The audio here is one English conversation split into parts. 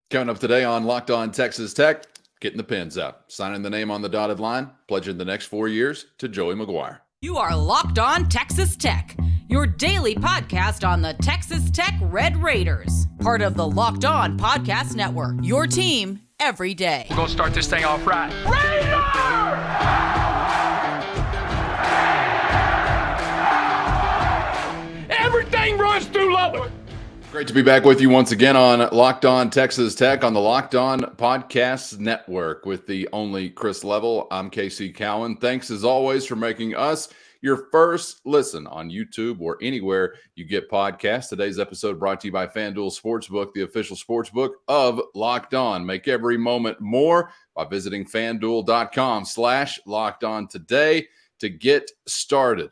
Coming up today on Locked On Texas Tech, getting the pins out, signing the name on the dotted line, pledging the next 4 years to Joey McGuire. You are Locked On Texas Tech, your daily podcast on the Texas Tech Red Raiders, part of the Locked On Podcast Network, your team every day. We're going to start this thing off right. Raider! Everything runs through Lubbock. Great to be back with you once again on Locked On Texas Tech on the Locked On Podcast Network with the only Chris Level. I'm Casey Cowan. Thanks as always for making us your first listen on YouTube or anywhere you get podcasts. Today's episode brought to you by FanDuel Sportsbook, the official sportsbook of Locked On. Make every moment more by visiting FanDuel.com/Locked On today to get started.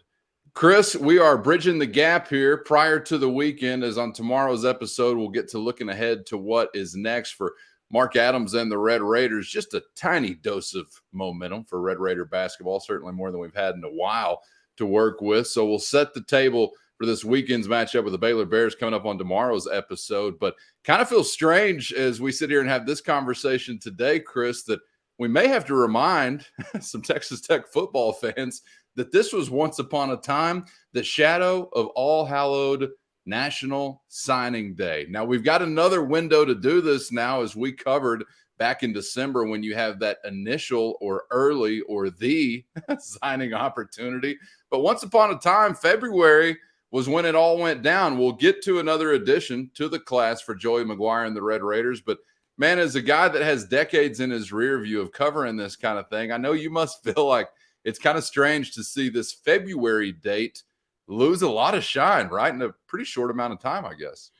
Chris, we are bridging the gap here prior to the weekend, as on tomorrow's episode, we'll get to looking ahead to what is next for Mark Adams and the Red Raiders. Just a tiny dose of momentum for Red Raider basketball, certainly more than we've had in a while to work with. So we'll set the table for this weekend's matchup with the Baylor Bears coming up on tomorrow's episode. But kind of feels strange as we sit here and have this conversation today, Chris, that we may have to remind some Texas Tech football fans that this was once upon a time the shadow of All Hallowed National Signing Day. Now, we've got another window to do this now, as we covered back in December when you have that initial or early or the signing opportunity. But once upon a time, February was when it all went down. We'll get to another addition to the class for Joey McGuire and the Red Raiders. But, man, as a guy that has decades in his rear view of covering this kind of thing, I know you must feel like it's kind of strange to see this February date lose a lot of shine, right, in a pretty short amount of time, I guess.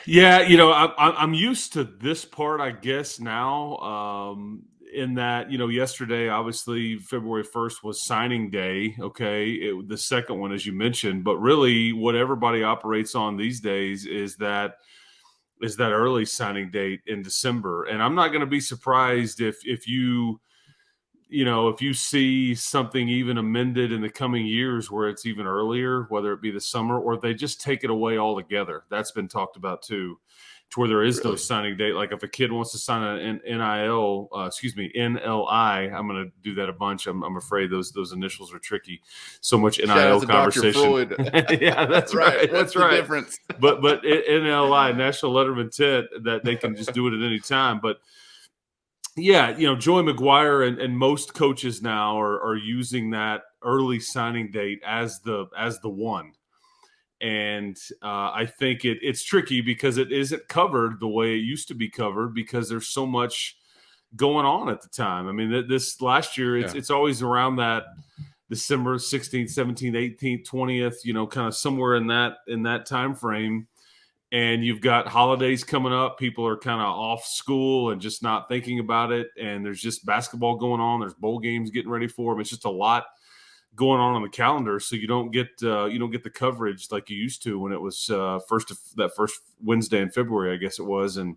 Yeah, I'm used to this part, I guess, now, in that, yesterday, obviously, February 1st was signing day, okay, the second one, as you mentioned, but really what everybody operates on these days is that early signing date in December. And I'm not going to be surprised if you see something even amended in the coming years where it's even earlier, whether it be the summer or they just take it away altogether. That's been talked about too, to where there is no signing date. Like if a kid wants to sign an NLI, I'm going to do that a bunch. I'm afraid those initials are tricky. So much NIL conversation. Yeah, that's right. That's right. Difference? But NLI, National Letter of Intent, that they can just do it at any time. But yeah, Joey McGuire and most coaches now are using that early signing date as the one. And I think it's tricky because it isn't covered the way it used to be covered because there's so much going on at the time. I mean, this last year, it's always around that December 16th, 17th, 18th, 20th, kind of somewhere in that time frame. And you've got holidays coming up. People are kind of off school and just not thinking about it. And there's just basketball going on. There's bowl games getting ready for them. It's just a lot going on the calendar. So you don't get the coverage like you used to when it was that first Wednesday in February, I guess it was. And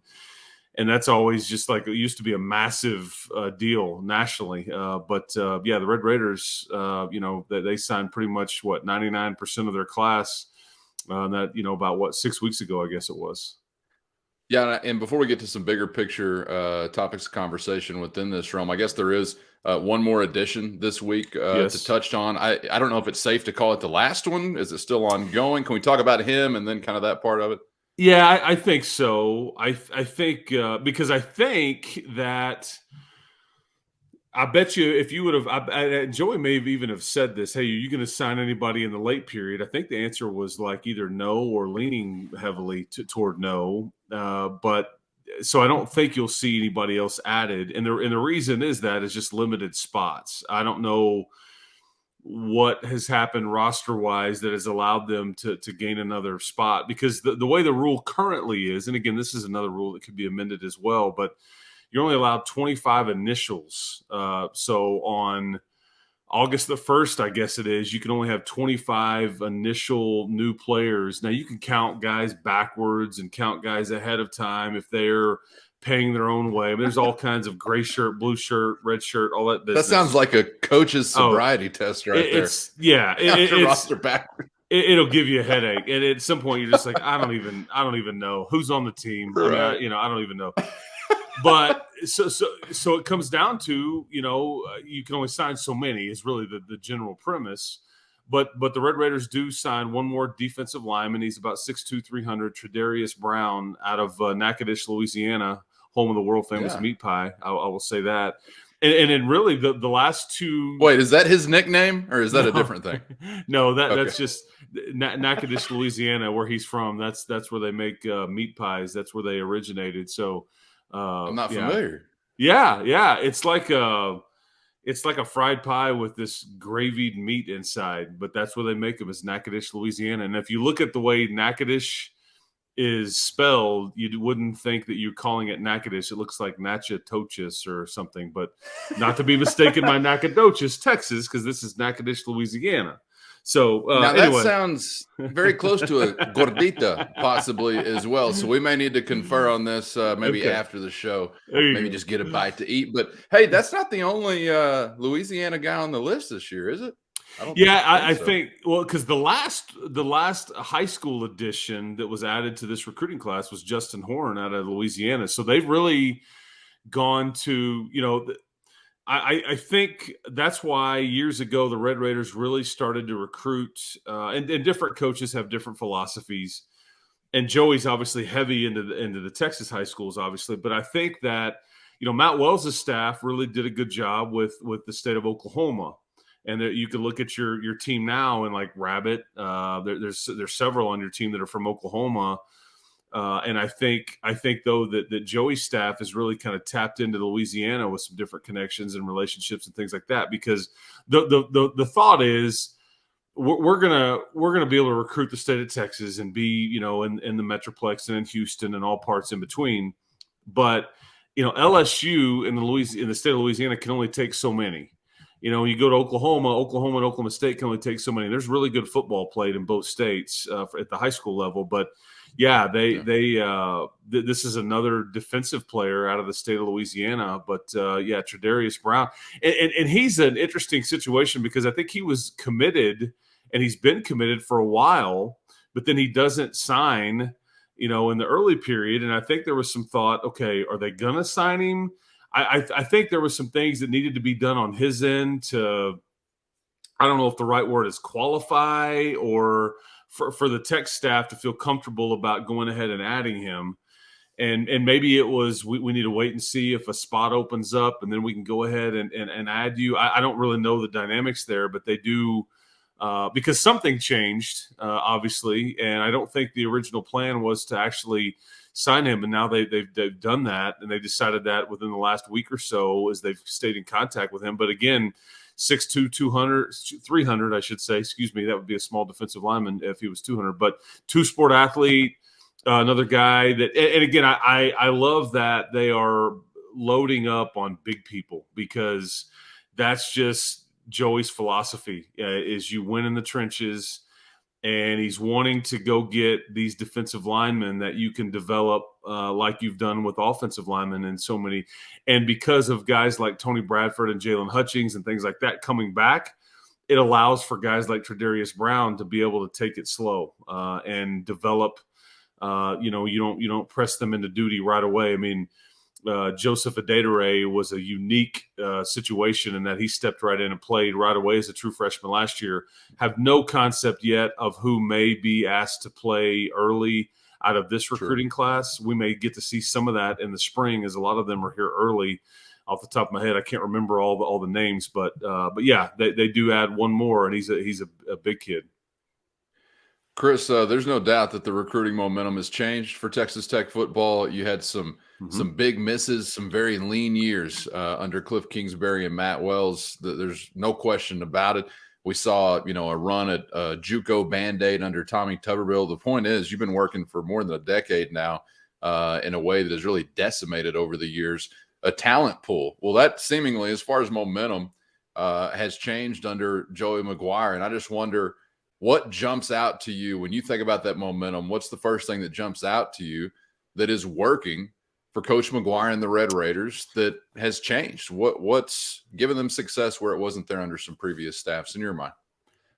that's always just like it used to be a massive deal nationally. But the Red Raiders, they signed pretty much 99% of their class. About 6 weeks ago, I guess it was. Yeah, and before we get to some bigger picture topics of conversation within this realm, I guess there is one more addition this week to touch on. I don't know if it's safe to call it the last one. Is it still ongoing? Can we talk about him and then kind of that part of it? Yeah, I think so. I think because I think that I bet you if you would have, Joey may have even have said this, hey, are you going to sign anybody in the late period? I think the answer was like either no or leaning heavily toward no. But so I don't think you'll see anybody else added. And the reason is that it's just limited spots. I don't know what has happened roster-wise that has allowed them to gain another spot because the way the rule currently is, and again, this is another rule that could be amended as well, but you're only allowed 25 initials. So on August the 1st, I guess it is, you can only have 25 initial new players. Now, you can count guys backwards and count guys ahead of time if they're paying their own way. I mean, there's all kinds of gray shirt, blue shirt, red shirt, all that business. That sounds like a coach's sobriety test right there. Yeah. Roster backwards. it'll give you a headache. And at some point, you're just like, I don't even know who's on the team. Right. I mean, I don't even know. But so it comes down to, you can only sign so many is really the general premise. But the Red Raiders do sign one more defensive lineman. He's about 6'2", 300, Tredarius Brown out of Natchitoches, Louisiana, home of the world famous meat pie. I will say that. And then really the last two. Wait, is that his nickname or is that a different thing? No, that's just Natchitoches, Louisiana, where he's from. That's where they make meat pies. That's where they originated. So I'm not familiar. Yeah. It's like a fried pie with this gravied meat inside, but that's where they make them, is Natchitoches, Louisiana. And if you look at the way Natchitoches is spelled, you wouldn't think that you're calling it Natchitoches. It looks like Natchitoches or something, but not to be mistaken by Nacogdoches, Texas, because this is Natchitoches, Louisiana. So now anyway. That sounds very close to a gordita possibly as well. So we may need to confer on this maybe after the show. Maybe just get a bite to eat. But hey, that's not the only Louisiana guy on the list this year, is it? I think because the last high school edition that was added to this recruiting class was Justin Horn out of Louisiana. So they've really gone to, I think that's why years ago the Red Raiders really started to recruit, and different coaches have different philosophies. And Joey's obviously heavy into the Texas high schools, obviously. But I think that Matt Wells' staff really did a good job with the state of Oklahoma. And you can look at your team now and like Rabbit. There's several on your team that are from Oklahoma. And I think though that Joey's staff is really kind of tapped into Louisiana with some different connections and relationships and things like that, because the thought is we're gonna be able to recruit the state of Texas and be in the Metroplex and in Houston and all parts in between, but LSU in the state of Louisiana can only take so many. You go to Oklahoma and Oklahoma State can only take so many. There's really good football played in both states at the high school level, but this is another defensive player out of the state of Louisiana. But Tredarius Brown, and he's an interesting situation because I think he was committed and he's been committed for a while, but then he doesn't sign, in the early period. And I think there was some thought, okay, are they going to sign him? I think there were some things that needed to be done on his end to, I don't know if the right word is qualify, or for the Tech staff to feel comfortable about going ahead and adding him. And maybe it was we need to wait and see if a spot opens up and then we can go ahead and add you. I don't really know the dynamics there, but they do because something changed, obviously. And I don't think the original plan was to actually sign him. And now they've done that, and they decided that within the last week or so as they've stayed in contact with him. But again, 6'2", 300, I should say. Excuse me. That would be a small defensive lineman if he was 200. But two-sport athlete, another guy that – and again, I love that they are loading up on big people, because that's just Joey's philosophy is you win in the trenches, and he's wanting to go get these defensive linemen that you can develop like you've done with offensive linemen and so many. And because of guys like Tony Bradford and Jalen Hutchings and things like that coming back, it allows for guys like Tredarius Brown to be able to take it slow and develop. You don't press them into duty right away. I mean, Joseph Adedire was a unique situation in that he stepped right in and played right away as a true freshman last year. Have no concept yet of who may be asked to play early out of this recruiting class. We may get to see some of that in the spring, as a lot of them are here early. Off the top of my head, I can't remember all the names, but yeah, they do add one more, and he's a big kid. Chris, there's no doubt that the recruiting momentum has changed for Texas Tech football. You had some big misses, some very lean years under Cliff Kingsbury and Matt Wells. There's no question about it. We saw, a run at JUCO Band-Aid under Tommy Tuberville. The point is, you've been working for more than a decade now in a way that has really decimated over the years a talent pool. Well, that seemingly, as far as momentum, has changed under Joey McGuire. And I just wonder, what jumps out to you when you think about that momentum? What's the first thing that jumps out to you that is working for Coach McGuire and the Red Raiders that has changed? What's given them success where it wasn't there under some previous staffs in your mind?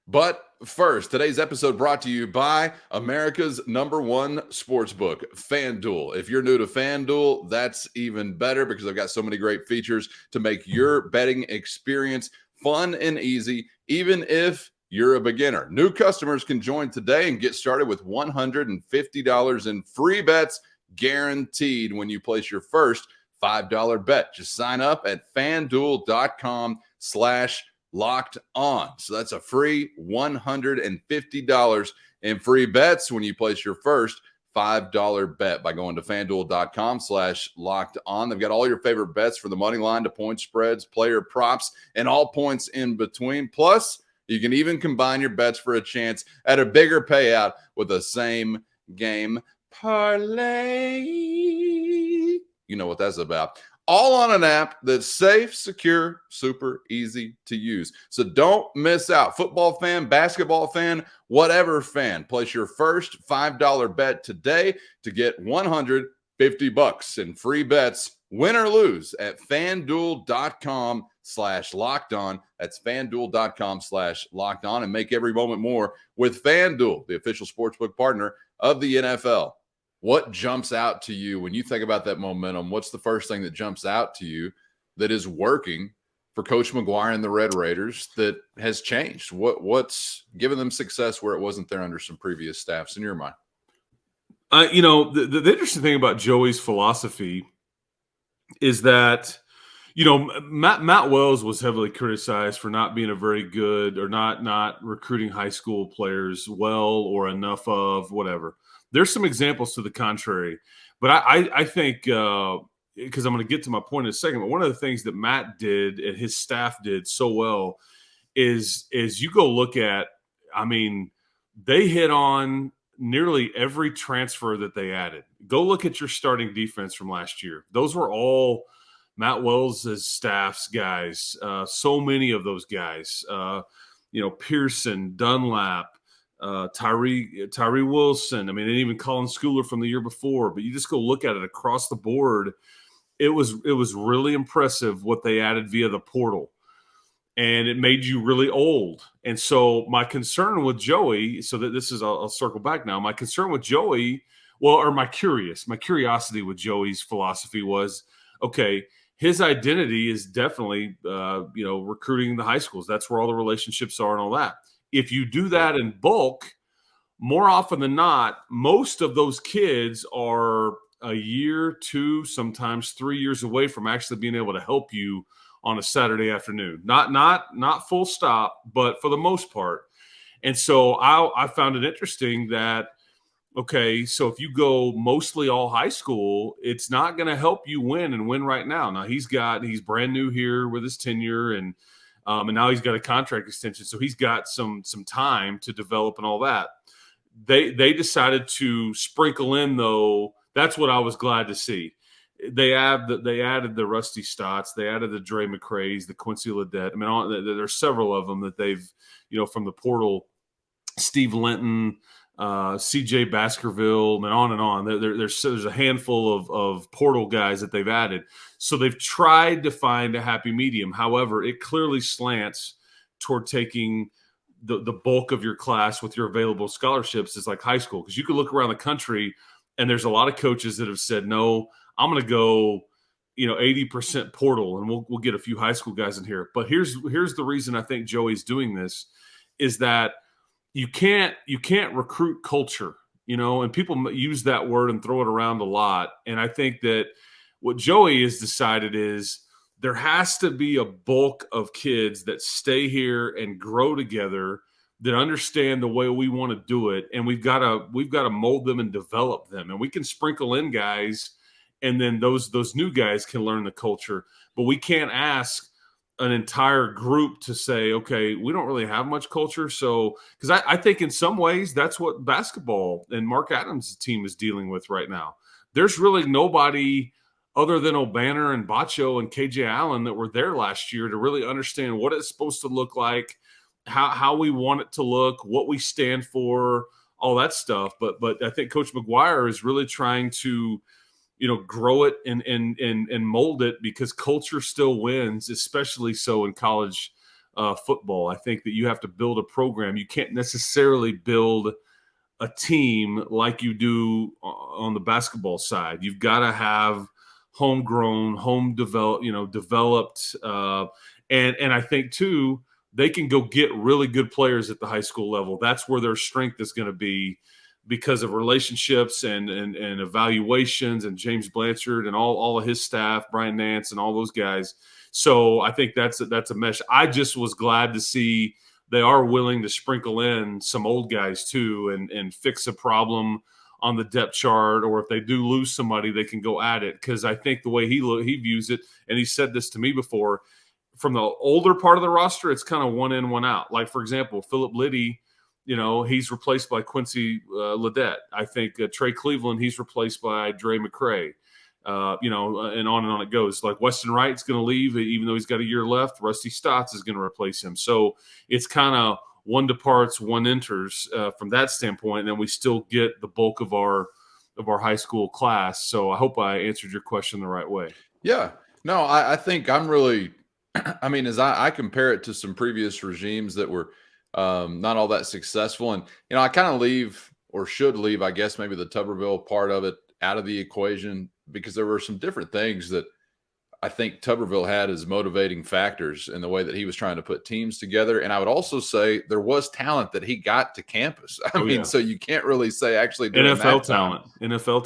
But first, today's episode brought to you by America's #1 sportsbook, FanDuel. If you're new to FanDuel, that's even better because they've got so many great features to make your betting experience fun and easy, even if you're a beginner. New customers can join today and get started with $150 in free bets guaranteed when you place your first $5 bet. Just sign up at FanDuel.com/locked on. So that's a free $150 in free bets when you place your first $5 bet by going to FanDuel.com/locked on. They've got all your favorite bets from the money line to point spreads, player props, and all points in between. Plus, you can even combine your bets for a chance at a bigger payout with a same game parlay. You know what that's about. All on an app that's safe, secure, super easy to use. So don't miss out. Football fan, basketball fan, whatever fan. Place your first $5 bet today to get $150 in free bets, win or lose, at FanDuel.com/locked on. That's FanDuel.com/locked on, and make every moment more with FanDuel, the official sportsbook partner of the NFL. What jumps out to you when you think about that momentum? What's the first thing that jumps out to you that is working for Coach McGuire and the Red Raiders that has changed? What's given them success where it wasn't there under some previous staffs in your mind? The interesting thing about Joey's philosophy is that, Matt Wells was heavily criticized for not being a very good or not recruiting high school players well or enough of whatever. There's some examples to the contrary, but I think because I'm going to get to my point in a second, but one of the things that Matt did and his staff did so well is you go look at, they hit on nearly every transfer that they added. Go look at your starting defense from last year. Those were all Matt Wells' staff's guys. So many of those guys, Pearson, Dunlap, Tyree Wilson. And even Colin Schooler from the year before. But you just go look at it across the board. It was really impressive what they added via the portal, and it made you really old. And so my concern with Joey, I'll circle back now. My concern with Joey, my curiosity with Joey's philosophy was, okay, his identity is definitely, recruiting the high schools. That's where all the relationships are and all that. If you do that in bulk, more often than not, most of those kids are a year, 2, sometimes 3 years away from actually being able to help you on a Saturday afternoon. Not full stop, but for the most part. And so I found it interesting that, okay, so if you go mostly all high school, it's not going to help you win right now. Now he's brand new here with his tenure and now he's got a contract extension. So he's got some time to develop and all that. They decided to sprinkle in, though. That's what I was glad to see. They added the Rusty Stotts. They added the Dre McCrays, the Quincy Ledet. There's several of them that they've, from the portal, Steve Linton, CJ Baskerville, and on. There's a handful of portal guys that they've added. So they've tried to find a happy medium. However, it clearly slants toward taking the bulk of your class with your available scholarships is like high school. Because you could look around the country and there's a lot of coaches that have said, no, I'm going to go, 80% portal, and we'll get a few high school guys in here. But here's the reason I think Joey's doing this is that you can't recruit culture, and people use that word and throw it around a lot. And I think that what Joey has decided is there has to be a bulk of kids that stay here and grow together, that understand the way we want to do it, and we've got to mold them and develop them, and we can sprinkle in guys, and then those new guys can learn the culture. But we can't ask an entire group to say, okay, we don't really have much culture. So, because I think in some ways that's what basketball and Mark Adams' team is dealing with right now. There's really nobody other than O'Banner and Bacho and KJ Allen that were there last year to really understand what it's supposed to look like, how we want it to look, what we stand for, all that stuff. But I think Coach McGuire is really trying to, grow it and mold it, because culture still wins, especially so in college football. I think that you have to build a program. You can't necessarily build a team like you do on the basketball side. You've got to have homegrown, developed. And I think too, they can go get really good players at the high school level. That's where their strength is going to be because of relationships and evaluations, and James Blanchard and all of his staff, Brian Nance and all those guys. So I think that's a mesh. I just was glad to see they are willing to sprinkle in some old guys too and fix a problem on the depth chart, or if they do lose somebody, they can go at it. Because I think the way he views it, and he said this to me before, from the older part of the roster, it's kind of one in, one out. Like, for example, Philip Liddy, he's replaced by Quincy Ledet. I think Trey Cleveland, he's replaced by Dre McCray. And on it goes. Like, Weston Wright's going to leave, even though he's got a year left. Rusty Stotts is going to replace him. So it's kind of one departs, one enters from that standpoint, and then we still get the bulk of our high school class. So I hope I answered your question the right way. Yeah. No, I think I'm really – I mean, as I compare it to some previous regimes that were not all that successful. And, I kind of leave, or should leave, I guess, maybe the Tuberville part of it out of the equation, because there were some different things that I think Tuberville had as motivating factors in the way that he was trying to put teams together. And I would also say there was talent that he got to campus. I mean, so you can't really say actually NFL talent.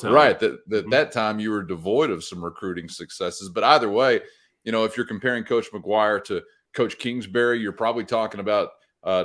Right. That time you were devoid of some recruiting successes. But either way, if you're comparing Coach McGuire to Coach Kingsbury, you're probably talking about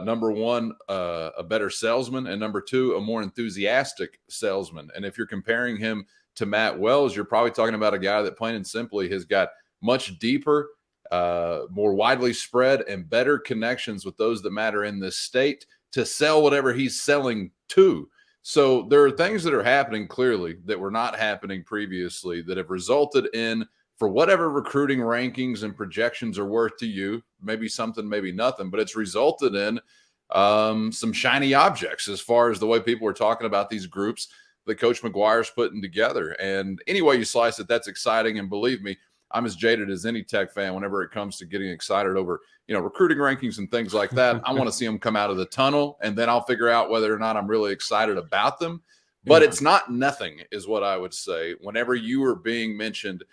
number one, a better salesman, and number two, a more enthusiastic salesman. And if you're comparing him to Matt Wells, you're probably talking about a guy that plain and simply has got much deeper, more widely spread, and better connections with those that matter in this state to sell whatever he's selling to. So there are things that are happening clearly that were not happening previously that have resulted in, for whatever recruiting rankings and projections are worth to you, maybe something, maybe nothing, but it's resulted in some shiny objects as far as the way people are talking about these groups that Coach McGuire's putting together. And any way you slice it, that's exciting. And believe me, I'm as jaded as any Tech fan whenever it comes to getting excited over, recruiting rankings and things like that. I want to see them come out of the tunnel, and then I'll figure out whether or not I'm really excited about them. But it's not nothing, is what I would say, whenever you are being mentioned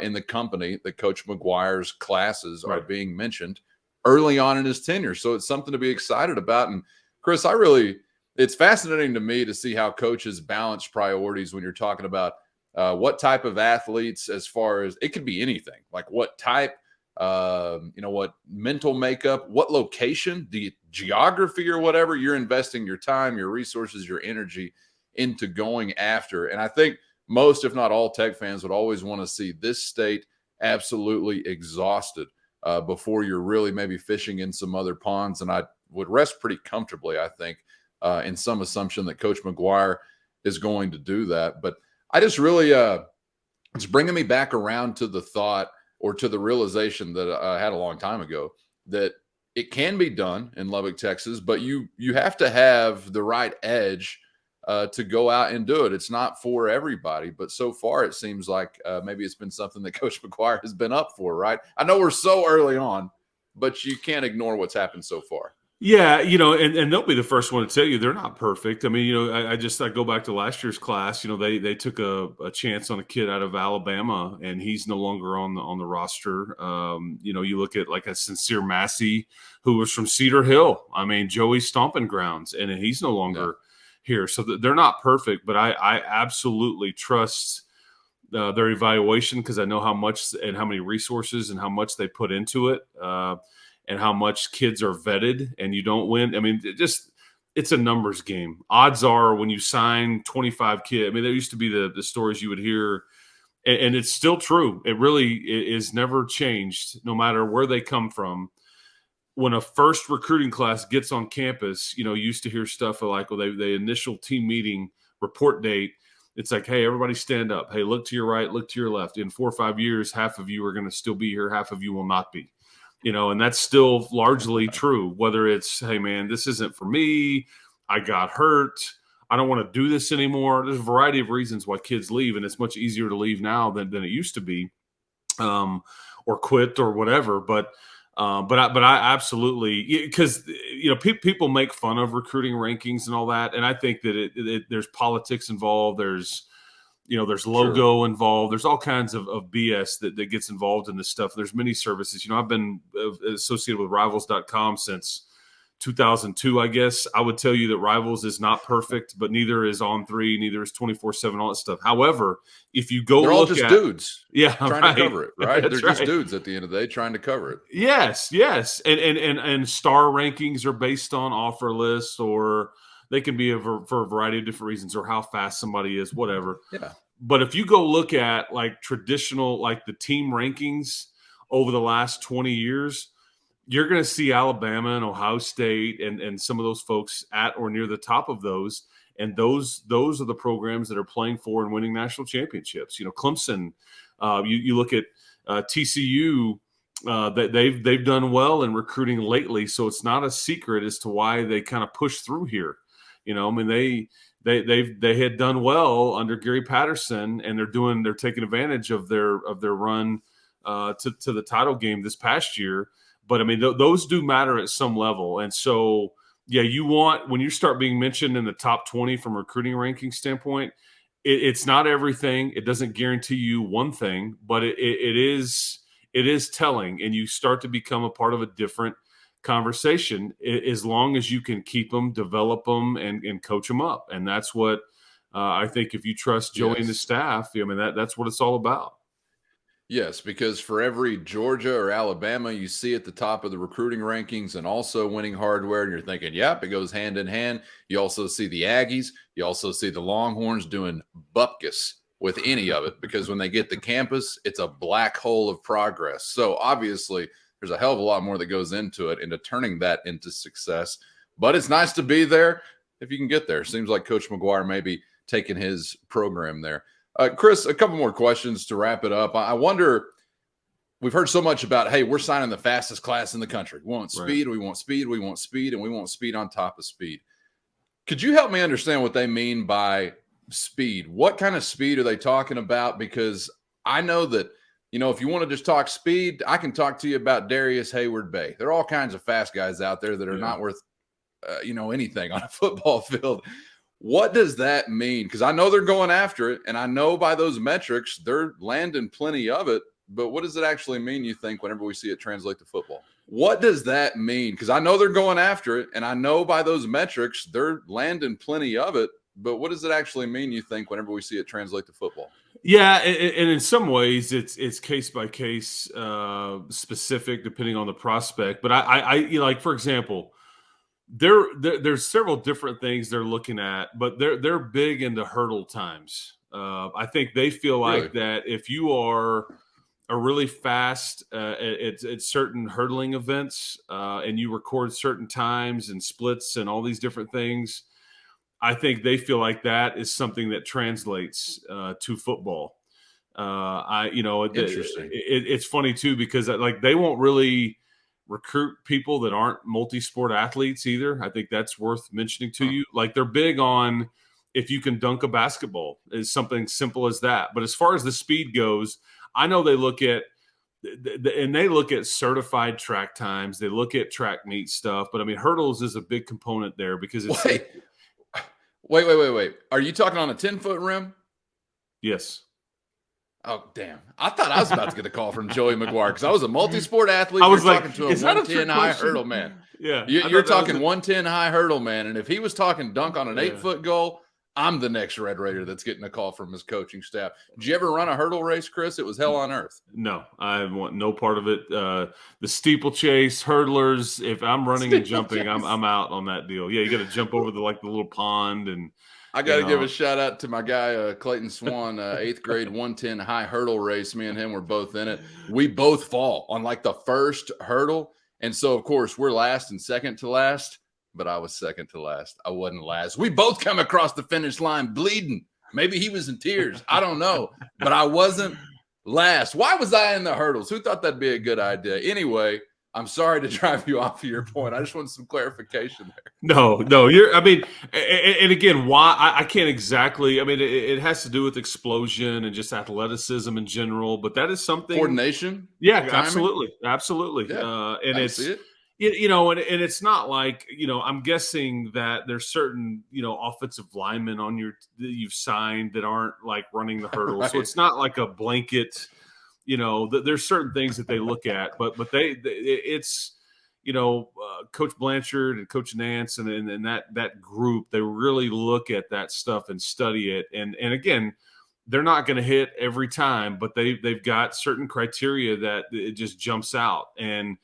in the company that Coach McGuire's classes are being mentioned early on in his tenure. So it's something to be excited about. And Chris, it's fascinating to me to see how coaches balance priorities when you're talking about what type of athletes, as far as it could be anything, like what type, what mental makeup, what location, the geography or whatever you're investing your time, your resources, your energy into going after. And I think most, if not all, Tech fans would always want to see this state absolutely exhausted before you're really maybe fishing in some other ponds. And I would rest pretty comfortably, I think, in some assumption that Coach McGuire is going to do that. But I just really, it's bringing me back around to the thought, or to the realization that I had a long time ago, that it can be done in Lubbock, Texas, but you have to have the right edge to go out and do it. It's not for everybody, but so far it seems like maybe it's been something that Coach McGuire has been up for, right? I know we're so early on, but you can't ignore what's happened so far. Yeah, and they'll be the first one to tell you they're not perfect. I mean, I go back to last year's class. They took a chance on a kid out of Alabama, and he's no longer on the roster. You look at like a Sincere Massey, who was from Cedar Hill. I mean, Joey's stomping grounds, and he's no longer here. So they're not perfect, but I absolutely trust their evaluation, because I know how much and how many resources and how much they put into it. And how much kids are vetted, and you don't win. I mean, it's a numbers game. Odds are when you sign 25 kids, I mean, there used to be the stories you would hear, and it's still true. It really is never changed, no matter where they come from. When a first recruiting class gets on campus, you used to hear stuff like, well, the initial team meeting report date, it's like, hey, everybody stand up. Hey, look to your right, look to your left. In 4 or 5 years, half of you are going to still be here, half of you will not be. And that's still largely true, whether it's, hey, man, this isn't for me. I got hurt. I don't want to do this anymore. There's a variety of reasons why kids leave, and it's much easier to leave now than it used to be, or quit or whatever. But But I absolutely, because people make fun of recruiting rankings and all that, and I think that there's politics involved. There's logo involved. There's all kinds of BS that gets involved in this stuff. There's many services. I've been associated with Rivals.com since 2002, I guess. I would tell you that Rivals is not perfect, but neither is On3, neither is 24/7, all that stuff. However, if you go, they're all just dudes, trying to cover it, right? They're just dudes at the end of the day trying to cover it. Yes, and star rankings are based on offer lists, or they can be for a variety of different reasons, or how fast somebody is, whatever. Yeah. But if you go look at like traditional, like the team rankings over the last 20 years. You're going to see Alabama and Ohio State and some of those folks at or near the top of those. And those are the programs that are playing for and winning national championships. Clemson, you look at TCU, that they've done well in recruiting lately. So it's not a secret as to why they kind of push through here. They had done well under Gary Patterson, and they're taking advantage of their run to the title game this past year. But those do matter at some level. And so, you want, when you start being mentioned in the top 20 from a recruiting ranking standpoint, it's not everything. It doesn't guarantee you one thing, but it is telling. And you start to become a part of a different conversation as long as you can keep them, develop them, and coach them up. And that's what I think, if you trust Joey and the staff, that's what it's all about. Yes, because for every Georgia or Alabama you see at the top of the recruiting rankings and also winning hardware, and you're thinking, yep, it goes hand in hand. You also see the Aggies. You also see the Longhorns doing bupkis with any of it, because when they get to campus, it's a black hole of progress. So obviously there's a hell of a lot more that goes into it, into turning that into success. But it's nice to be there if you can get there. Seems like Coach McGuire may be taking his program there. Chris, a couple more questions to wrap it up. I wonder, we've heard so much about, hey, we're signing the fastest class in the country. We want speed, we want speed, we want speed, and we want speed on top of speed. Could you help me understand what they mean by speed? What kind of speed are they talking about? Because I know that, if you want to just talk speed, I can talk to you about Darius Hayward-Bay. There are all kinds of fast guys out there that are not worth, anything on a football field. What does that mean? Because I know they're going after it, and I know by those metrics they're landing plenty of it. But what does it actually mean, you think, whenever we see it translate to football? What does that mean? Because I know they're going after it, and I know by those metrics they're landing plenty of it. But what does it actually mean, you think, whenever we see it translate to football? Yeah, and in some ways it's case by case specific, depending on the prospect. But I like, for example, there's several different things they're looking at, but they're big into hurdle times. I think they feel like that if you are a really fast at certain hurdling events and you record certain times and splits and all these different things, I think they feel like that is something that translates to football. Interesting. It's funny too, because they won't really recruit people that aren't multi-sport athletes either. I think that's worth mentioning to you. Like, they're big on, if you can dunk a basketball, is something simple as that. But as far as the speed goes, I know they look at certified track times. They look at track meet stuff. But hurdles is a big component there, because it's Wait. Are you talking on a 10-foot rim? Yes. Oh, damn. I thought I was about to get a call from Joey McGuire, because I was a multi-sport athlete. I was talking like, to a is that 110 high hurdle man. Yeah. You're talking 110 high hurdle man. And if he was talking dunk on an 8-foot goal, I'm the next Red Raider that's getting a call from his coaching staff. Did you ever run a hurdle race, Chris? It was hell on earth. No, I want no part of it. The steeplechase, hurdlers, if I'm running and jumping, I'm out on that deal. Yeah, you got to jump over the little pond. And I got to give a shout out to my guy, Clayton Swan, 8th grade 110 high hurdle race. Me and him were both in it. We both fall on the first hurdle. And so, of course, we're last and second to last, but I was second to last. I wasn't last. We both come across the finish line bleeding. Maybe he was in tears. I don't know, but I wasn't last. Why was I in the hurdles? Who thought that'd be a good idea? Anyway, I'm sorry to drive you off of your point. I just want some clarification there. No, and again, why I can't exactly. I mean, it has to do with explosion and just athleticism in general. But that is something Coordination. Yeah, timing? absolutely. Yeah, And I it's see it. and it's not like I'm guessing that there's certain offensive linemen that you've signed that aren't like running the hurdle, Right. so it's not like a blanket. There's certain things that they look at, but it's Coach Blanchard and Coach Nance and that group, they really look at that stuff and study it, and again, they're not going to hit every time, but they've got certain criteria that it just jumps out. And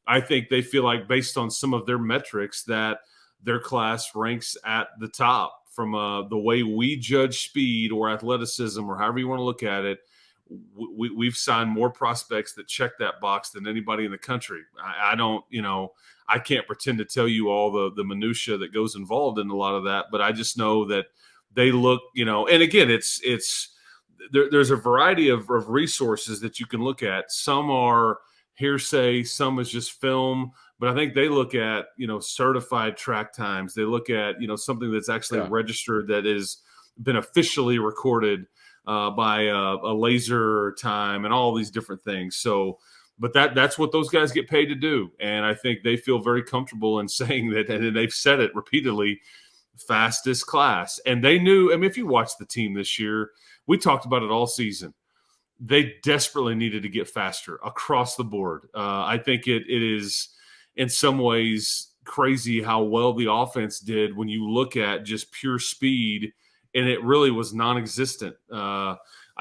I think they feel like based on some of their metrics that their class ranks at the top from the way we judge speed or athleticism or however you want to look at it. We've signed more prospects that check that box than anybody in the country. I don't, I can't pretend to tell you all the minutia that goes involved in a lot of that, but I just know that they look, and again, there's a variety of resources that you can look at. Some are hearsay, some is just film, but I think they look at, certified track times. They look at, something that's actually registered, that has been officially recorded by a laser time and all these different things. So, but that's what those guys get paid to do. And I think they feel very comfortable in saying that, and they've said it repeatedly, fastest class. And they knew, I mean, if you watch the team this year, we talked about it all season. They desperately needed to get faster across the board. I think it is in some ways crazy how well the offense did when you look at just pure speed, and it really was non-existent. I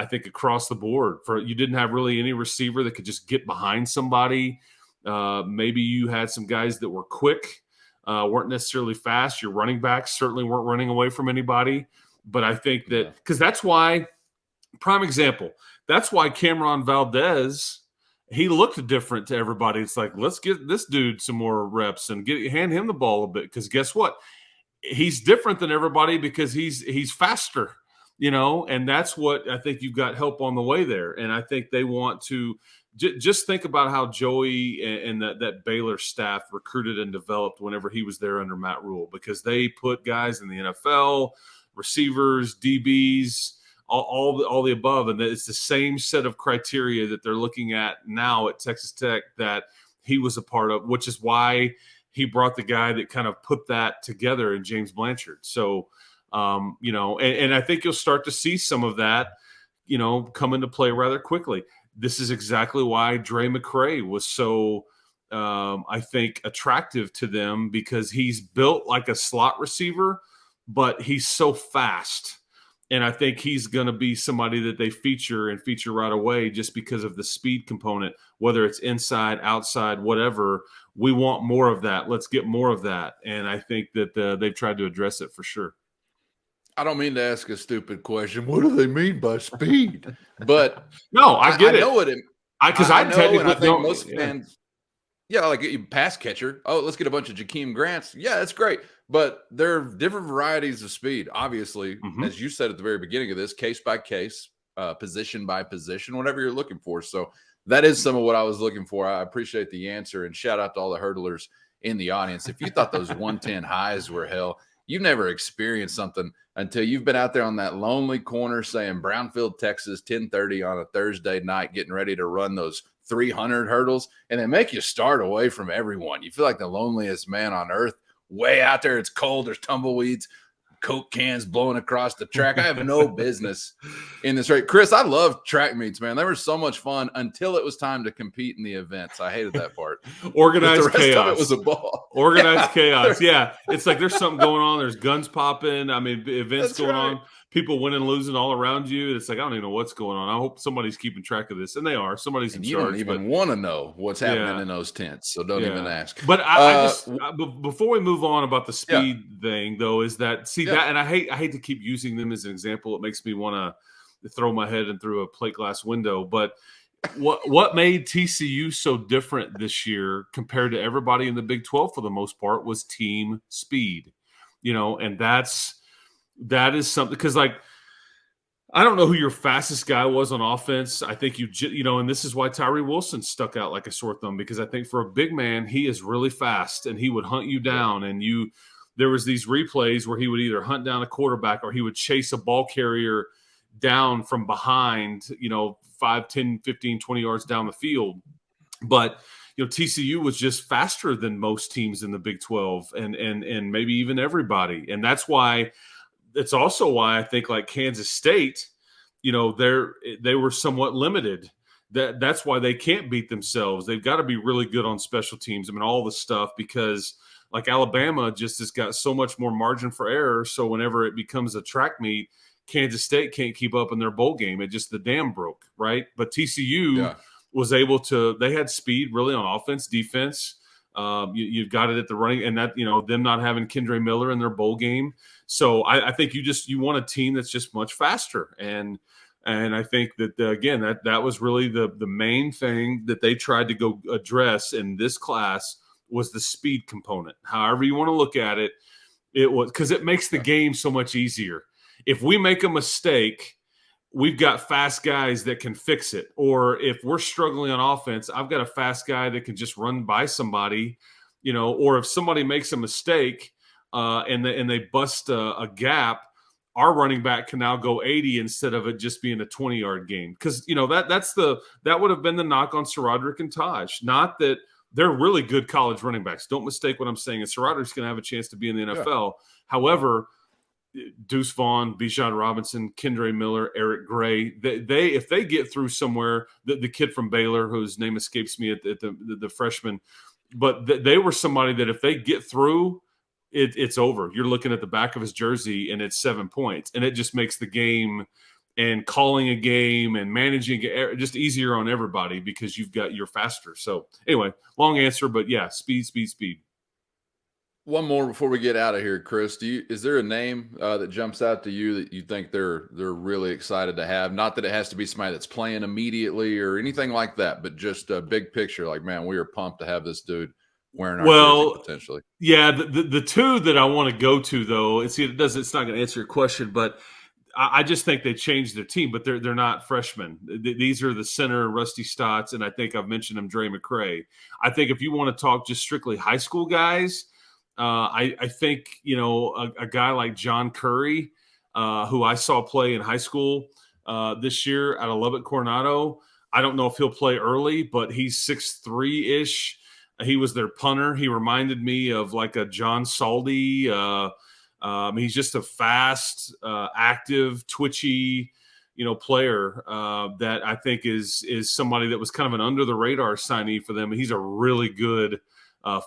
think across the board, you didn't have really any receiver that could just get behind somebody. Maybe you had some guys that were quick, weren't necessarily fast. Your running backs certainly weren't running away from anybody. But I think that because that's why, prime example, that's why Cameron Valdez, he looked different to everybody. It's like, let's get this dude some more reps and hand him the ball a bit, because guess what? He's different than everybody because he's faster, and that's what I think you've got help on the way there. And I think they want to just think about how Joey and that Baylor staff recruited and developed whenever he was there under Matt Rule, because they put guys in the NFL, receivers, DBs, all the above. And it's the same set of criteria that they're looking at now at Texas Tech that he was a part of, which is why he brought the guy that kind of put that together in James Blanchard. So, and I think you'll start to see some of that, come into play rather quickly. This is exactly why Dre McCray was so, I think, attractive to them, because he's built like a slot receiver, but he's so fast. And I think he's going to be somebody that they feature right away just because of the speed component, whether it's inside, outside, whatever. We want more of that. Let's get more of that. And I think that they've tried to address it for sure. I don't mean to ask a stupid question. What do they mean by speed? But no, I get it. I know it. Because I know, and I think most fans, like a pass catcher. Oh, let's get a bunch of Jakeem Grants. Yeah, that's great. But there are different varieties of speed. Obviously, as you said at the very beginning of this, case by case, position by position, whatever you're looking for. So that is some of what I was looking for. I appreciate the answer, and shout out to all the hurdlers in the audience. If you thought those 110 highs were hell, you've never experienced something until you've been out there on that lonely corner saying Brownfield, Texas, 10:30 on a Thursday night, getting ready to run those 300 hurdles, and they make you start away from everyone. You feel like the loneliest man on earth, way out there. It's cold. There's tumbleweeds, Coke cans blowing across the track. I have no business in this race. Chris, I love track meets, man. They were so much fun until it was time to compete in the events. I hated that part. Organized chaos. It was a ball. Organized chaos. Yeah. It's like there's something going on. There's guns popping. I mean, events going on. People winning and losing all around you. It's like, I don't even know what's going on. I hope somebody's keeping track of this. And they are. Somebody's in charge. You don't even want to know what's happening in those tents, so don't even ask. But before we move on about the speed thing, though, is that, that, and I hate to keep using them as an example. It makes me want to throw my head in through a plate glass window. But what made TCU so different this year compared to everybody in the Big 12 for the most part was team speed. And that is something, because like I don't know who your fastest guy was on offense. I think and this is why Tyree Wilson stuck out like a sore thumb, because I think for a big man, he is really fast and he would hunt you down. And there was these replays where he would either hunt down a quarterback or he would chase a ball carrier down from behind, 5, 10, 15, 20 yards down the field. But TCU was just faster than most teams in the Big 12 and maybe even everybody. And it's also why I think like Kansas State, they were somewhat limited. That's why they can't beat themselves. They've got to be really good on special teams. I mean, all the stuff, because like Alabama just has got so much more margin for error. So whenever it becomes a track meet, Kansas State can't keep up in their bowl game. The dam broke, right? But TCU was able to. They had speed really on offense, defense. You've got it at the running, and that them not having Kendre Miller in their bowl game. So I think you want a team that's just much faster, and I think that again that was really the main thing that they tried to go address in this class was the speed component. However you want to look at it, it was because it makes the game so much easier. If we make a mistake, we've got fast guys that can fix it. Or if we're struggling on offense, I've got a fast guy that can just run by somebody, or if somebody makes a mistake and they bust a gap, our running back can now go 80 instead of it just being a 20-yard game. Because, that would have been the knock on SaRodorick and Taj. Not that they're really good college running backs. Don't mistake what I'm saying. And SaRodorick's going to have a chance to be in the NFL. Yeah. However, Deuce Vaughn, Bijan Robinson, Kendre Miller, Eric Gray, they if they get through somewhere, the kid from Baylor, whose name escapes me at the freshman, but they were somebody that if they get through, it's over. You're looking at the back of his jersey and it's 7 points, and it just makes the game and calling a game and managing it just easier on everybody because you're faster. So anyway, long answer, but yeah, speed. One more before we get out of here, Chris. Is there a name that jumps out to you that you think they're really excited to have? Not that it has to be somebody that's playing immediately or anything like that, but just a big picture. Like, man, we are pumped to have this dude wearing our jersey potentially. Yeah, the two that I want to go to though, it's not going to answer your question, but I just think they changed their team, but they're not freshmen. These are the center, Rusty Stotts, and I think I've mentioned him, Dre McCray. I think if you want to talk just strictly high school guys. I think, a guy like John Curry, who I saw play in high school this year out of Lubbock, Coronado. I don't know if he'll play early, but he's 6'3"-ish. He was their punter. He reminded me of like a John Saldi. He's just a fast, active, twitchy, player that I think is somebody that was kind of an under-the-radar signee for them. He's a really good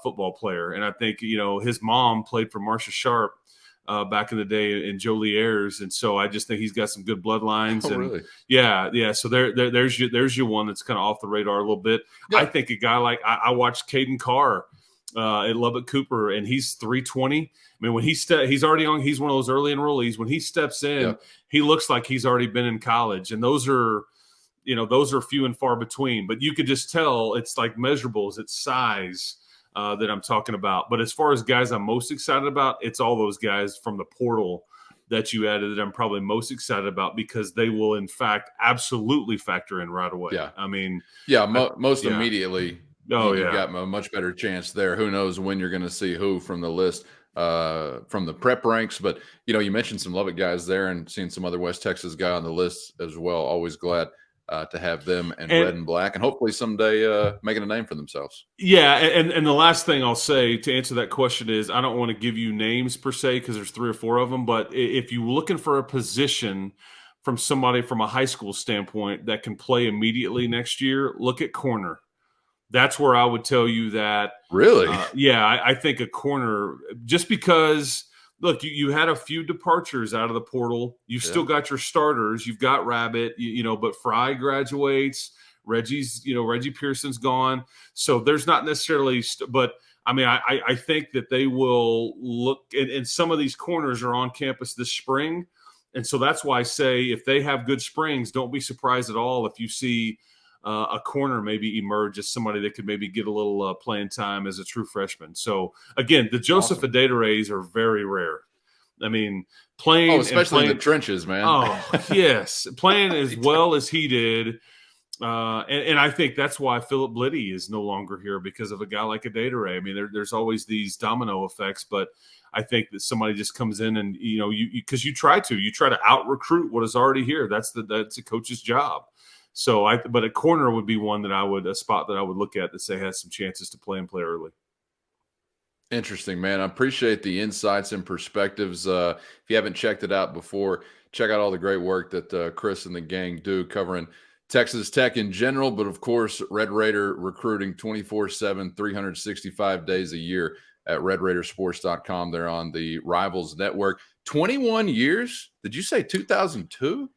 football player. And I think, his mom played for Marcia Sharp back in the day in Jolie Ayers. And so I just think he's got some good bloodlines. Oh, really? Yeah. So there's your one that's kind of off the radar a little bit. Yeah. I think a guy like I watched Caden Carr at Lubbock Cooper, and he's 320. I mean, when he's one of those early enrollees. When he steps in, he looks like he's already been in college. And those are few and far between, but you could just tell it's like measurables, it's size. That I'm talking about. But as far as guys I'm most excited about, it's all those guys from the portal that you added that I'm probably most excited about because they will, in fact, absolutely factor in right away. Yeah. I mean. Yeah, most immediately. You've got a much better chance there. Who knows when you're going to see who from the list, from the prep ranks. But, you mentioned some Lubbock guys there and seeing some other West Texas guy on the list as well. Always glad to have them and red and black, and hopefully someday making a name for themselves. Yeah, and the last thing I'll say to answer that question is I don't want to give you names per se because there's 3 or 4 of them, but if you're looking for a position from somebody from a high school standpoint that can play immediately next year, look at corner. That's where I would tell you that. Really? I think a corner, just because – look, you had a few departures out of the portal. You've still got your starters. You've got Rabbit, but Fry graduates. Reggie Pearson's gone. So there's not necessarily but I mean, I think that they will look and some of these corners are on campus this spring. And so that's why I say if they have good springs, don't be surprised at all if you see a corner maybe emerge as somebody that could maybe get a little playing time as a true freshman. So, again, the Joseph Adederays are very rare. I mean, playing, especially in the trenches, man. Oh, yes, playing as well as he did. And I think that's why Philip Bliddy is no longer here, because of a guy like Adedire. I mean, there's always these domino effects, but I think that somebody just comes in and, because you try to out recruit what is already here. That's a coach's job. So but a corner would be one a spot that I would look at that say has some chances to play early. Interesting, man. I appreciate the insights and perspectives. If you haven't checked it out before, check out all the great work that Chris and the gang do covering Texas Tech in general, but of course, Red Raider recruiting 24/7, 365 days a year at RedRaidersports.com. They're on the Rivals Network. 21 years? Did you say 2002?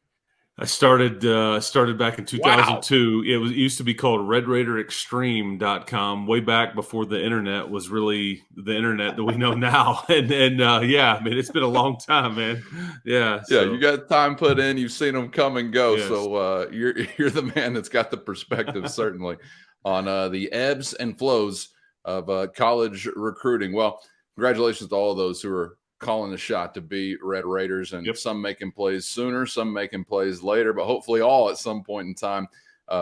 I started back in 2002. Wow. It used to be called RedRaiderExtreme.com way back before the internet was really the internet that we know now. And yeah, I mean, it's been a long time, man. Yeah. Yeah, you got time put in. You've seen them come and go. Yes. So you're the man that's got the perspective, certainly, on the ebbs and flows of college recruiting. Well, congratulations to all of those who are calling the shot to be Red Raiders, and some making plays sooner, some making plays later, but hopefully all at some point in time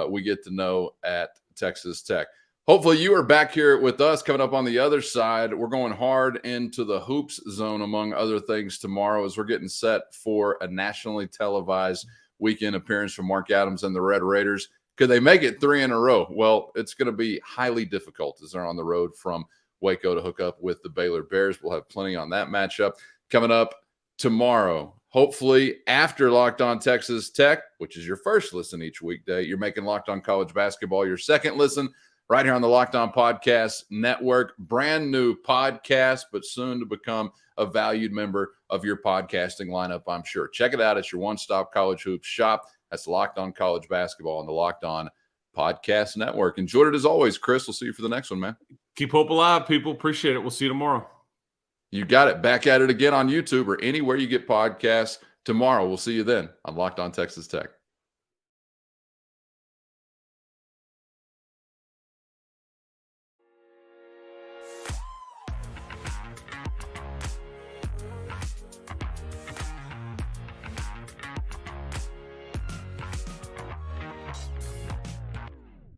we get to know at Texas Tech. Hopefully you are back here with us. Coming up on the other side, we're going hard into the hoops zone, among other things, tomorrow as we're getting set for a nationally televised weekend appearance from Mark Adams and the Red Raiders. Could they make it 3 in a row? Well, it's going to be highly difficult as they're on the road from Waco to hook up with the Baylor Bears. We'll have plenty on that matchup coming up tomorrow. Hopefully after Locked On Texas Tech, which is your first listen each weekday, you're making Locked On College Basketball your second listen right here on the Locked On Podcast Network. Brand new podcast, but soon to become a valued member of your podcasting lineup, I'm sure. Check it out. It's your one-stop college hoops shop. That's Locked On College Basketball on the Locked On Podcast Network. Enjoyed it as always, Chris. We'll see you for the next one, man. Keep hope alive, people. Appreciate it. We'll see you tomorrow. You got it. Back at it again on YouTube or anywhere you get podcasts tomorrow. We'll see you then on Locked On Texas Tech.